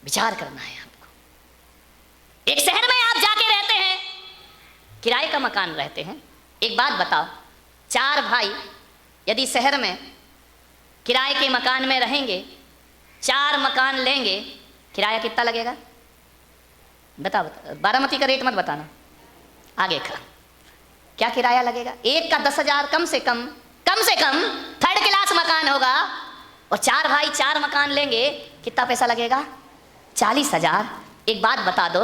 विचार करना है आपको। एक शहर में आप जाके रहते हैं, किराए का मकान रहते हैं। एक बात बताओ, 4 भाई यदि शहर में किराए के मकान में रहेंगे, 4 मकान लेंगे, किराया कितना लगेगा? बताओ। बारामती का रेट मत बताना, आगे का क्या किराया लगेगा? एक का 10,000 कम से कम 3rd क्लास मकान होगा। और 4 भाई 4 मकान लेंगे, कितना पैसा लगेगा? 40,000। एक बात बता दो,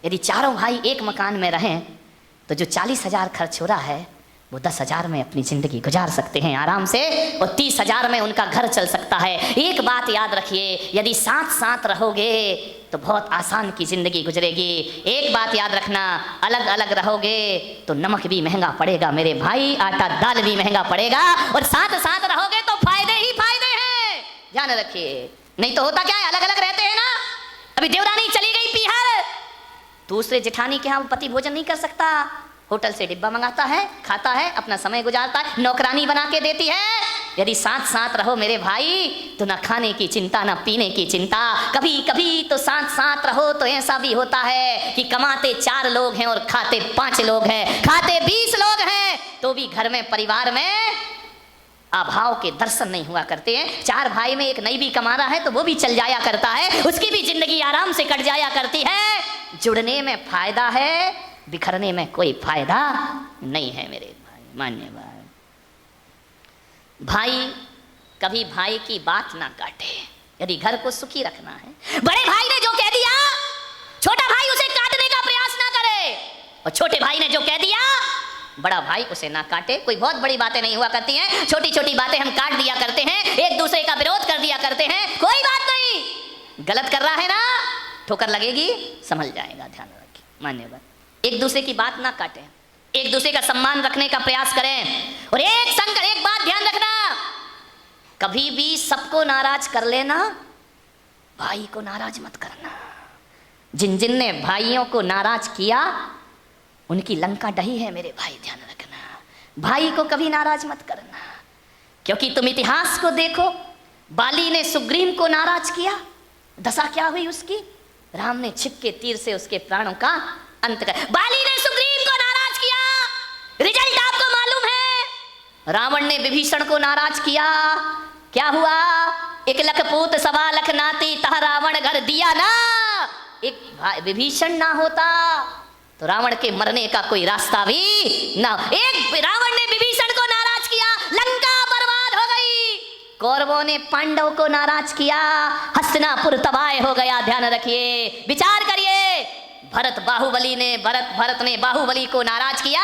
यदि चारों भाई एक मकान में रहें तो जो 40,000 खर्च हो रहा है वो 10,000 में अपनी जिंदगी गुजार सकते हैं आराम से, और 30,000 में उनका घर चल सकता है। एक बात याद रखिए, यदि साथ साथ रहोगे तो बहुत आसान की जिंदगी गुजरेगी। एक बात याद रखना, अलग अलग रहोगे तो नमक भी महंगा पड़ेगा मेरे भाई, आटा दाल भी महंगा पड़ेगा, और साथ साथ रहोगे तो फायदे ही फायदे हैं, ध्यान रखिए। नहीं तो होता क्या है, अलग अलग रहते हैं ना। अभी देवरानी चली गई पीहर, दूसरे जेठानी के यहाँ पति भोजन नहीं कर सकता, होटल से डिब्बा मंगाता है, खाता है, अपना समय गुजारता है, नौकरानी बना के देती है। यदि साथ साथ रहो मेरे भाई तो ना खाने की चिंता ना पीने की चिंता। कभी कभी तो साथ साथ रहो तो ऐसा भी होता है कि कमाते 4 लोग हैं और खाते 5 लोग हैं, खाते 20 लोग हैं, तो भी घर में परिवार में अभाव के दर्शन नहीं हुआ करते हैं। 4 भाई में एक नहीं भी कमा रहा है तो वो भी चल जाया करता है, उसकी भी जिंदगी आराम से कट जाया करती है। जुड़ने में फायदा है, बिखरने में कोई फायदा नहीं है मेरे भाई, मान्य भाई। भाई कभी भाई की बात ना काटे यदि घर को सुखी रखना है। बड़े भाई ने जो कह दिया, छोटा भाई उसे काटने का प्रयास ना करे, और छोटे भाई ने जो कह दिया, बड़ा भाई उसे ना काटे। कोई बहुत बड़ी बातें नहीं हुआ करती हैं, छोटी छोटी बातें हम काट दिया करते हैं, एक दूसरे का विरोध कर दिया करते हैं। कोई बात नहीं, गलत कर रहा है ना, ठोकर लगेगी, संभल जाएगा, ध्यान रखिए, मान्य बात। एक दूसरे की बात ना काटें, एक दूसरे का सम्मान रखने का प्रयास करें। और एक बात ध्यान रखना, कभी भी सबको नाराज कर लेना, भाई को नाराज मत करना। जिन जिन ने भाइयों को नाराज किया उनकी लंका डही है मेरे भाई, ध्यान रखना। भाई को कभी नाराज मत करना, क्योंकि तुम इतिहास को देखो, बाली ने सुग्रीव को नाराज किया, दशा क्या हुई उसकी? राम ने छिप के तीर से उसके प्राणों का अंत कर। बाली ने सुग्रीव को नाराज किया, रिजल्ट आपको मालूम है। रावण ने विभीषण को नाराज किया, क्या हुआ? 1 लख पूत 1.25 लाख नाती, तह रावण घर दिया ना। एक विभीषण ना होता तो रावण के मरने का कोई रास्ता भी ना। एक रावण ने विभीषण को नाराज किया, लंका बर्बाद हो गई। कौरवों ने पांडव को नाराज किया, हस्तिनापुर तबाह हो गया। ध्यान रखिए, विचार करिए। भरत ने बाहुबली को नाराज किया,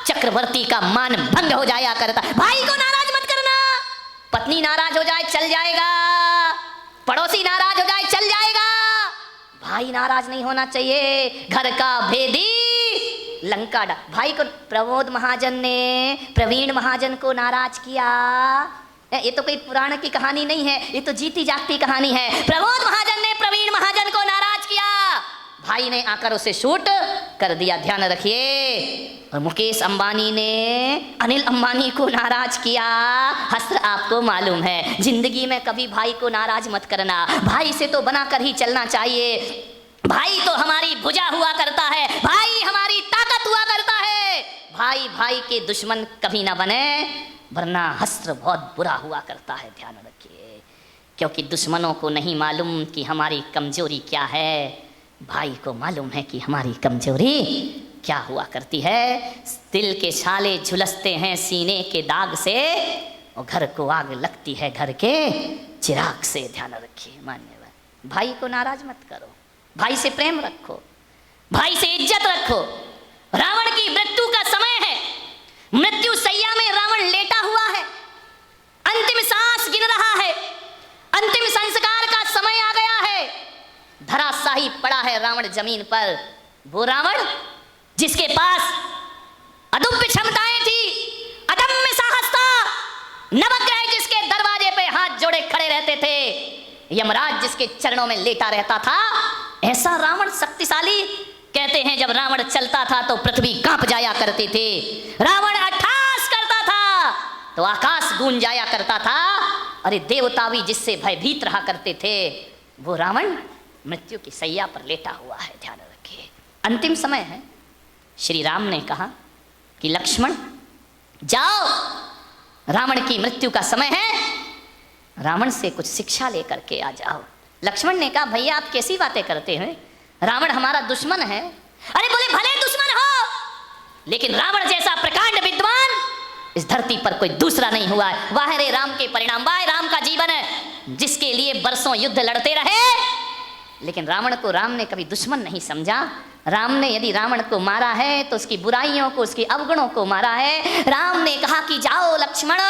चक्रवर्ती का मान भंग हो जाया करता। भाई को नाराज मत करना, पत्नी नाराज हो जाए चल जाएगा, पड़ोसी नाराज हो जाए चल जाएगा, भाई नाराज नहीं होना चाहिए। घर का भेदी लंका डा। भाई को प्रमोद महाजन ने प्रवीण महाजन को नाराज किया। ये तो कोई पुराण की कहानी नहीं है, ये तो जीती जागती कहानी है। प्रमोद महाजन ने प्रवीण महाजन को नाराज किया, भाई ने आकर उसे शूट कर दिया, ध्यान रखिए। और मुकेश अंबानी ने अनिल अंबानी को नाराज किया। हस्त्र आपको मालूम है, जिंदगी में कभी भाई को नाराज मत करना, भाई से तो बनाकर ही चलना चाहिए। भाई तो हमारी भुजा हुआ करता है, भाई हमारी ताकत हुआ करता है। भाई भाई के दुश्मन कभी ना बने, वरना हस्त्र बहुत बुरा हुआ करता है, ध्यान रखिए। क्योंकि दुश्मनों को नहीं मालूम कि हमारी कमजोरी क्या है, भाई को मालूम है कि हमारी कमजोरी क्या हुआ करती है। दिल के छाले झुलसते हैं सीने के दाग से, और घर को आग लगती है घर के चिराग से, ध्यान रखिए। मान्यवर, भाई को नाराज मत करो, भाई से प्रेम रखो, भाई से इज्जत रखो। रावण की मृत्यु का समय है, मृत्यु सैया में रावण लेटा हुआ है, अंतिम सांस गिन रहा है, अंतिम संस्कार का समय आ गया है। धराशाही पड़ा है रावण जमीन पर। वो रावण जिसके पास अदम्य क्षमताएं थी, अदम्य साहस था, नवग्रह जिसके दरवाजे पे हाथ जोड़े खड़े रहते थे, यमराज जिसके चरणों में लेटा रहता था, ऐसा रावण शक्तिशाली। कहते हैं जब रावण चलता था तो पृथ्वी कांप जाया करती थी, रावण अट्ठास करता था तो आकाश गूंज जाया करता था। अरे देवता भी जिससे भयभीत रहा करते थे, वो रावण मृत्यु की सैया पर लेटा हुआ है, ध्यान रखिए। अंतिम समय है। श्री राम ने कहा कि लक्ष्मण जाओ, रावण की मृत्यु का समय है, रावण से कुछ शिक्षा लेकर के आ जाओ। लक्ष्मण ने कहा भैया आप कैसी बातें करते हैं, रावण हमारा दुश्मन है। अरे बोले भले दुश्मन हो, लेकिन रावण जैसा प्रकांड विद्वान इस धरती पर कोई दूसरा नहीं हुआ है। वाह रे राम के परिणाम, वाह राम का जीवन है जिसके लिए बरसों युद्ध लड़ते रहे, लेकिन रावण को राम ने कभी दुश्मन नहीं समझा। राम ने यदि रावण को मारा है तो उसकी बुराइयों को, उसकी अवगुणों को मारा है। राम ने कहा कि जाओ लक्ष्मण,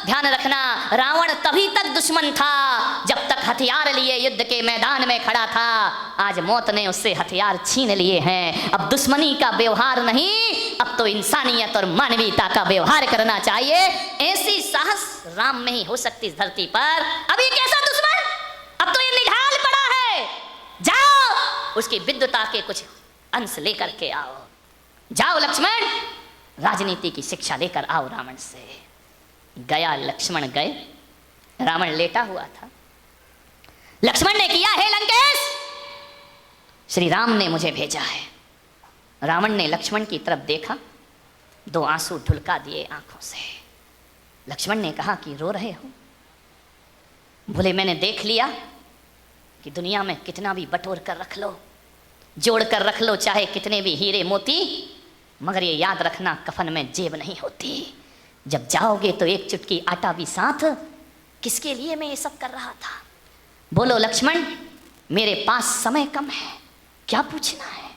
ध्यान रखना रावण तभी तक दुश्मन था जब तक हथियार लिए युद्ध के मैदान में खड़ा था। आज मौत ने उससे हथियार छीन लिए हैं। अब दुश्मनी का व्यवहार नहीं, अब तो इंसानियत और मानवीयता का व्यवहार करना चाहिए। ऐसी साहस राम में ही हो सकती इस धरती पर। अभी कैसा दुश्मन, अब तो ये निढाल पड़ा है, जाओ उसकी विद्वता के कुछ अंश लेकर के आओ। जाओ लक्ष्मण, राजनीति की शिक्षा लेकर आओ रावण से। गया लक्ष्मण गए, रावण लेटा हुआ था। लक्ष्मण ने किया हे लंकेश, श्री राम ने मुझे भेजा है। रावण ने लक्ष्मण की तरफ देखा, 2 आंसू ढुलका दिए आंखों से। लक्ष्मण ने कहा कि रो रहे हो? बोले मैंने देख लिया कि दुनिया में कितना भी बटोर कर रख लो, जोड़ कर रख लो, चाहे कितने भी हीरे मोती, मगर ये याद रखना कफन में जेब नहीं होती। जब जाओगे तो एक चुटकी आटा भी साथ। किसके लिए मैं ये सब कर रहा था? बोलो लक्ष्मण, मेरे पास समय कम है, क्या पूछना है?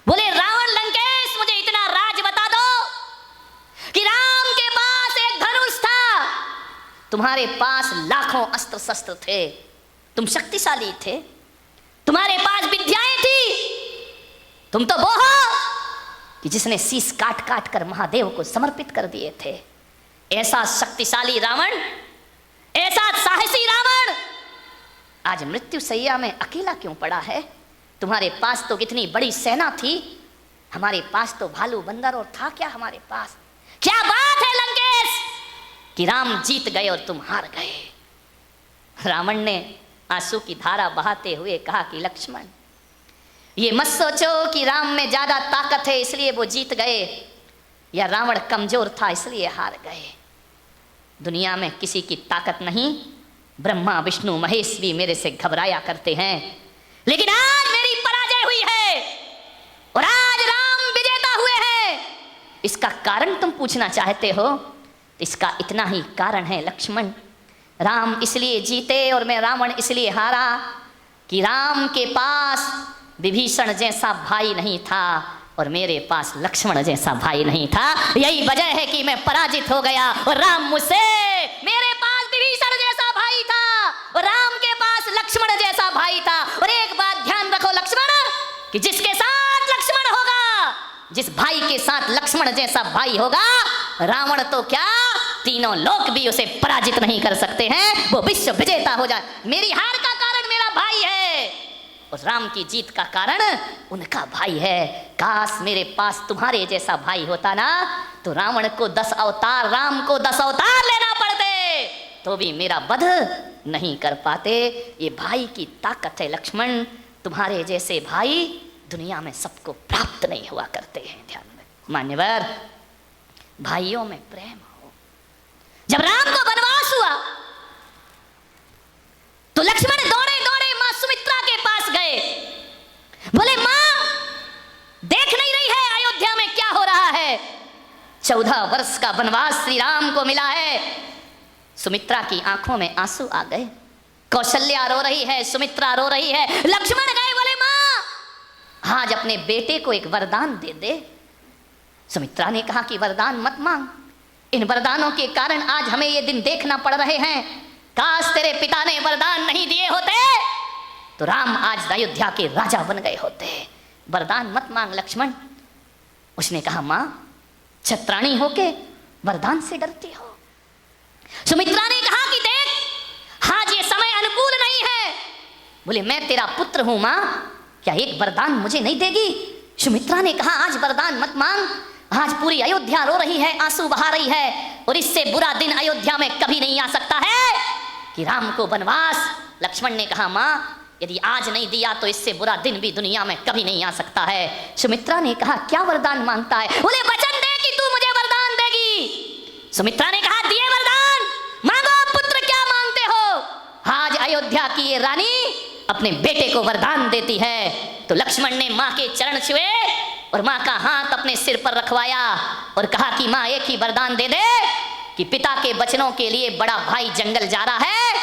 बोले रावण लंकेश, मुझे इतना राज बता दो कि राम के पास एक धनुष था, तुम्हारे पास लाखों अस्त्र शस्त्र थे, तुम शक्तिशाली थे, तुम्हारे पास विद्याएं थी, तुम तो वो हो कि जिसने शीश काट काट कर महादेव को समर्पित कर दिए थे। ऐसा शक्तिशाली रावण, ऐसा साहसी रावण आज मृत्यु सैया में अकेला क्यों पड़ा है? तुम्हारे पास तो कितनी बड़ी सेना थी, हमारे पास तो भालू बंदर और था क्या हमारे पास? क्या बात है लंकेश कि राम जीत गए और तुम हार गए। रावण ने आंसू की धारा बहाते हुए कहा कि लक्ष्मण, ये मत सोचो कि राम में ज्यादा ताकत है इसलिए वो जीत गए, या रावण कमजोर था इसलिए हार गए। दुनिया में किसी की ताकत नहीं, ब्रह्मा विष्णु महेश भी मेरे से घबराया करते हैं, लेकिन आज मेरी पराजय हुई है और आज राम विजेता हुए हैं। इसका कारण तुम पूछना चाहते हो? इसका इतना ही कारण है लक्ष्मण, राम इसलिए जीते और मैं रावण इसलिए हारा कि राम के पास विभीषण जैसा भाई नहीं था और मेरे पास लक्ष्मण जैसा भाई नहीं था। यही वजह है कि मैं पराजित हो गया और राम मुझसे, मेरे पास विभीषण जैसा भाई था और राम के पास लक्ष्मण जैसा भाई था। और एक बात ध्यान रखो लक्ष्मण, कि जिसके साथ लक्ष्मण होगा, जिस भाई के साथ लक्ष्मण जैसा भाई होगा, रावण तो क्या तीनों लोक भी उसे पराजित नहीं कर सकते हैं, वो विश्व विजेता हो जाए। मेरी हार का कारण मेरा भाई है और राम की जीत का कारण उनका भाई है। काश मेरे पास तुम्हारे जैसा भाई होता ना, तो रावण को 10 अवतार, राम को 10 अवतार लेना पड़ते तो भी मेरा वध नहीं कर पाते। ये भाई की ताकत है लक्ष्मण, तुम्हारे जैसे भाई दुनिया में सबको प्राप्त नहीं हुआ करते हैं। ध्यान में मान्यवर, भाइयों में प्रेम हो। जब राम को वनवास हुआ तो लक्ष्मण दौड़े दौड़े मां सुमित्रा के पास गए, बोले मां देख नहीं रही है अयोध्या में क्या हो रहा है? 14 वर्ष का वनवास श्री राम को मिला है। सुमित्रा की आंखों में आंसू आ गए, कौशल्या रो रही है, सुमित्रा रो रही है। लक्ष्मण गए, बोले मां आज अपने बेटे को एक वरदान दे दे। सुमित्रा ने कहा कि वरदान मत मांग, इन वरदानों के कारण आज हमें ये दिन देखना पड़ रहे हैं। काश तेरे पिता ने वरदान नहीं दिए होते तो राम आज अयोध्या के राजा बन गए होते। वरदान मत मांग लक्ष्मण। उसने कहा मां छत्राणी होके वरदान से डरती हो। सुमित्रा ने कहा कि देख आज ये समय अनुकूल नहीं है। बोले मैं तेरा पुत्र हूं मां, क्या एक वरदान मुझे नहीं देगी? सुमित्रा ने कहा आज वरदान मत मांग, आज पूरी अयोध्या रो रही है, आंसू बहा रही है और इससे बुरा दिन अयोध्या में कभी नहीं आ सकता है कि राम को वनवास। लक्ष्मण ने कहा मां यदि आज नहीं दिया तो इससे बुरा दिन भी दुनिया में कभी नहीं आ सकता है। सुमित्रा ने कहा क्या वरदान मांगता है? बोले वचन दे कि तू मुझे वरदान देगी। सुमित्रा ने कहा दिए वरदान, मांगो पुत्र, क्या मांगते हो? आज अयोध्या की ये रानी अपने बेटे को वरदान देती है। तो लक्ष्मण ने माँ के चरण छुए और माँ का हाथ अपने सिर पर रखवाया और कहा कि माँ एक ही वरदान दे दे कि पिता के वचनों के लिए बड़ा भाई जंगल जा रहा है,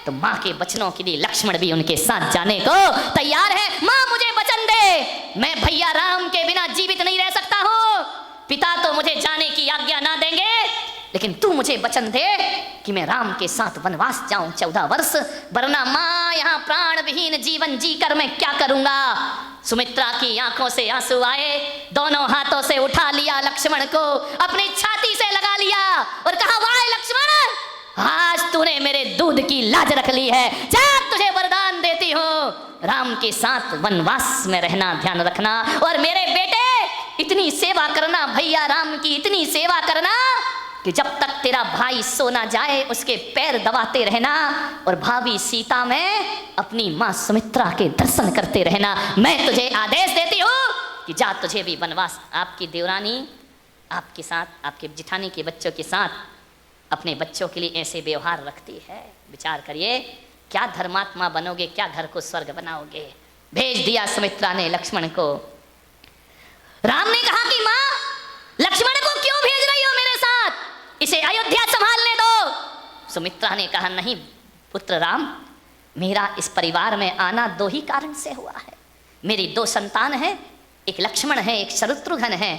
तो माँ के वचनों के लिए लक्ष्मण भी उनके साथ जाने को तैयार है। माँ मुझे वचन दे, मैं भैया राम के बिना जीवित नहीं रह सकता हूँ। पिता तो मुझे जाने की आज्ञा ना देंगे, लेकिन तू मुझे वचन दे कि मैं राम के साथ वनवास जाऊं 14 वर्ष, वरना माँ यहाँ प्राण विहीन जीवन जीकर मैं क्या करूंगा। सुमित्रा की आंखों से आंसू आए, दोनों हाथों से उठा लिया लक्ष्मण को, अपनी छाती से लगा लिया और कहा वाह लक्ष्मण, आज तूने मेरे दूध की लाज रख ली है। जा तुझे वरदान देती हूँ, राम के साथ वनवास में रहना, ध्यान रखना, और मेरे बेटे इतनी सेवा करना, भैया राम की इतनी सेवा करना कि जब तक तेरा भाई सो ना जाए उसके पैर दबाते रहना, और भाभी सीता में अपनी माँ सुमित्रा के दर्शन करते रहना। मैं तुझे आदेश देती हूँ कि जा तुझे भी वनवास। आपकी देवरानी आपके साथ, आपके जिठानी के बच्चों के साथ अपने बच्चों के लिए ऐसे व्यवहार रखती है। विचार करिए, क्या धर्मात्मा बनोगे, क्या घर को स्वर्ग बनाओगे। भेज दिया सुमित्रा ने लक्ष्मण को। राम ने कहा कि माँ लक्ष्मण को क्यों भेज रही हो मेरे साथ, इसे अयोध्या संभालने दो। सुमित्रा ने कहा नहीं पुत्र राम, मेरा इस परिवार में आना 2 ही कारण से हुआ है। मेरी 2 संतान हैं, एक लक्ष्मण है, एक शत्रुघ्न है,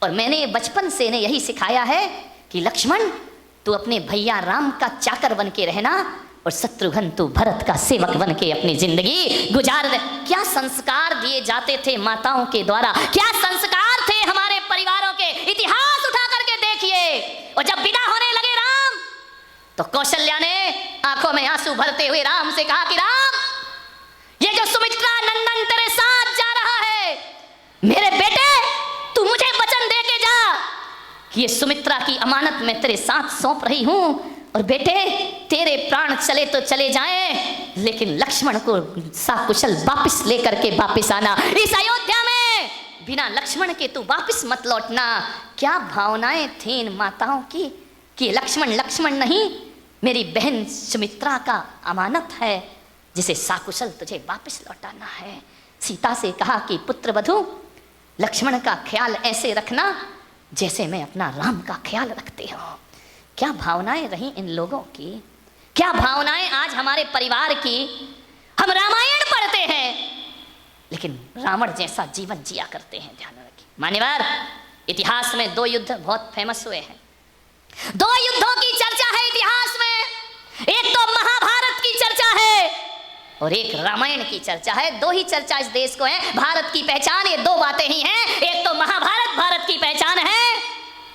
और मैंने बचपन से इन्हें यही सिखाया है कि लक्ष्मण तू अपने भैया राम का चाकर बन के रहना, और शत्रुघ्न तू भरत का सेवक बन के अपनी जिंदगी गुजार दे। क्या संस्कार दिए जाते थे माताओं के द्वारा, क्या संस्कार थे हमारे परिवारों के, इतिहास उठा करके देखिए। और जब विदा होने लगे राम, तो कौशल्या ने आंखों में आंसू भरते हुए राम से कहा कि राम, ये जो सुमित्रा नंदन तेरे साथ जा रहा है, मेरे बेटे तू मुझे वचन दे के जा कि ये सुमित्रा की अमानत मैं तेरे साथ सौंप रही हूं, और बेटे तेरे प्राण चले तो चले जाएं, लेकिन लक्ष्मण को साकुशल वापस लेकर के वापस आना। इस अयोध्या में बिना लक्ष्मण के तू वापस मत लौटना। क्या भावनाएं थी इन माताओं की कि लक्ष्मण लक्ष्मण नहीं, मेरी बहन सुमित्रा का अमानत है, जिसे साकुशल तुझे वापस लौटाना है। सीता से कहा कि पुत्र वधू लक्ष्मण का ख्याल ऐसे रखना जैसे मैं अपना राम का ख्याल रखती हूँ। क्या भावनाएं रही इन लोगों की, क्या भावनाएं आज हमारे परिवार की। हम रामायण पढ़ते हैं लेकिन रावण जैसा जीवन जिया करते हैं। ध्यान रखिए मान्यवर, इतिहास में 2 युद्ध बहुत फेमस हुए हैं। 2 युद्धों की चर्चा है इतिहास में, एक तो महाभारत की चर्चा है और एक रामायण की चर्चा है। 2 ही चर्चा इस देश को है। भारत की पहचान ये 2 बातें ही हैं, एक तो महाभारत भारत की पहचान है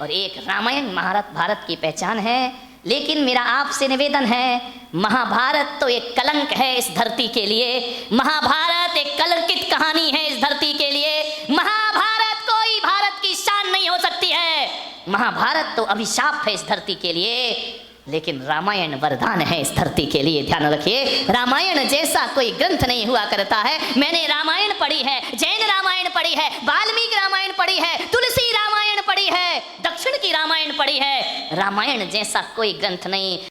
और एक रामायण भारत की पहचान है। लेकिन मेरा आपसे निवेदन है, महाभारत तो एक कलंक है इस धरती के लिए, महाभारत एक कलंकित कहानी है इस धरती के लिए। महाभारत कोई भारत की शान नहीं हो सकती है, महाभारत तो अभिशाप है इस धरती के लिए। लेकिन रामायण वरदान है इस धरती के लिए। ध्यान रखिए, रामायण जैसा कोई ग्रंथ नहीं हुआ करता है। मैंने रामायण पढ़ी है, जैन रामायण पढ़ी है, वाल्मीकि रामायण पढ़ी है, तुलसी रामायण पढ़ी है, दक्षिण की रामायण पढ़ी है। रामायण जैसा कोई ग्रंथ नहीं।